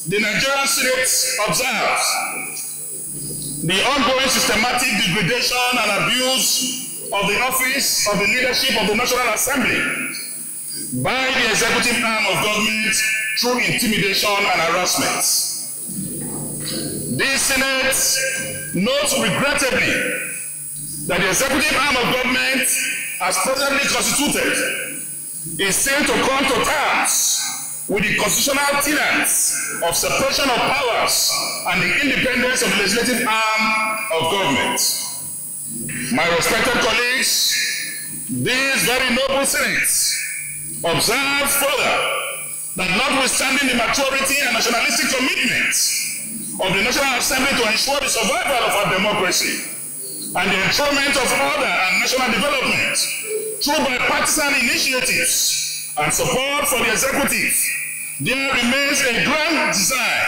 The Nigerian Senate observes the ongoing systematic degradation and abuse of the office of the leadership of the National Assembly by the executive arm of government through intimidation and harassment. The Senate notes regrettably that the executive arm of government, as presently constituted, is seen to come to terms with the constitutional tenets of separation of powers and the independence of the legislative arm of government. My respected colleagues, this very noble Senate observes further that notwithstanding the maturity and nationalistic commitment of the National Assembly to ensure the survival of our democracy and the enthronement of order and national development through bipartisan initiatives and support for the executive, there remains a grand desire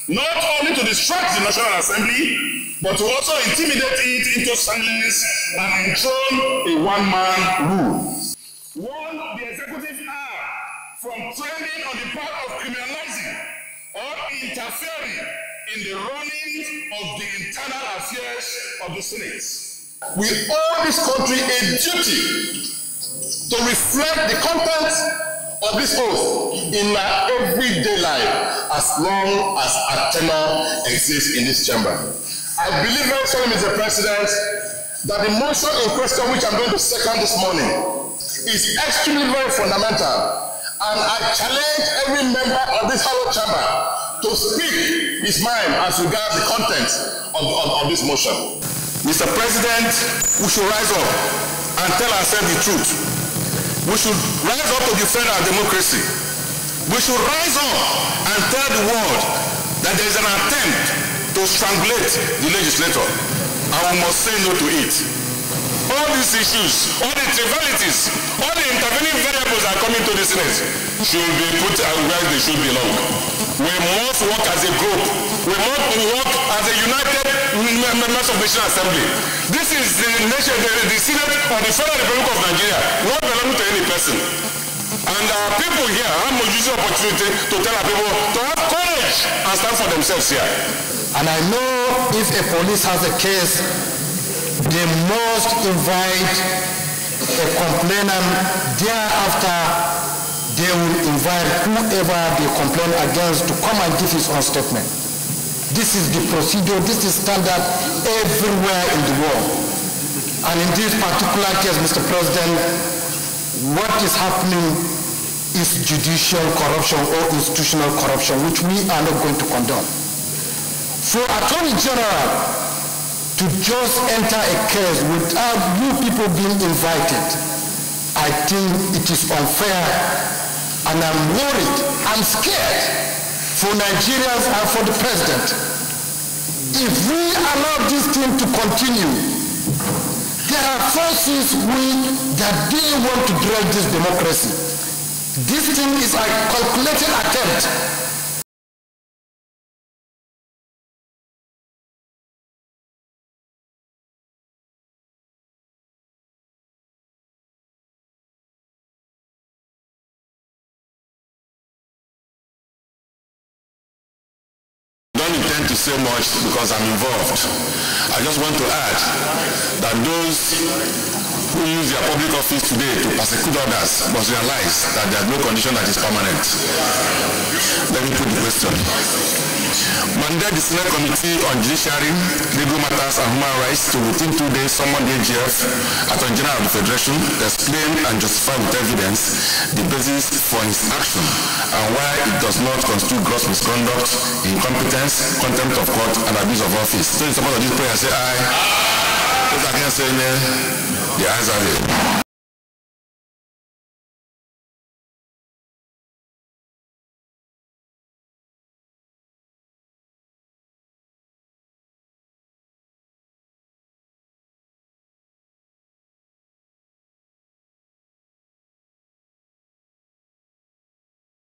not only to distract the National Assembly, but to also intimidate it into silence and enthrone a one-man rule. Warn the executive arm from trending on the path of criminalizing or interfering in the running of the internal affairs of the Senate. We owe this country a duty to reflect the content of this oath in our everyday life as long as our tenure exists in this chamber. I believe very strongly, Mr. President, that the motion in question which I'm going to second this morning is extremely very fundamental, and I challenge every member of this hallowed chamber to speak his mind as regards the content of this motion. Mr. President, we should rise up and tell ourselves the truth. We should rise up to defend our democracy. We should rise up and tell the world that there is an attempt to strangulate the legislator, and we must say no to it. All these issues, all the trivialities, all the intervening variables that are coming to the Senate should be put where they should belong. We must work as a group. We must work as a united members of the National Assembly. This is the nation, the Senate of the Federal Republic of Nigeria, not belonging to any person. And our people here, I'm using the opportunity to tell our people to have courage and stand for themselves here. And I know if a police has a case, they must invite a complainant. Thereafter, they will invite whoever they complain against to come and give his own statement. This is the procedure, this is standard everywhere in the world. And in this particular case, Mr. President, what is happening is judicial corruption or institutional corruption, which we are not going to condone. For Attorney General to just enter a case without you people being invited, I think it is unfair, and I'm worried, I'm scared for Nigerians and for the president. If we allow this thing to continue, there are forces that they want to drag this democracy. This thing is a calculated attempt. Intend to say much because I'm involved. I just want to add that those who use their public office today to persecute others must realize that there is no condition that is permanent. Let me put the question. Mandate the Senate Committee on Judiciary, Legal Matters and Human Rights to within 2 days summon the AGF, Attorney General of the Federation, explain and justify with evidence the basis for his action and why it does not constitute gross misconduct, incompetence, contempt of court, and abuse of office. So in support of this prayer, say aye. Those against say nay. The ayes have it.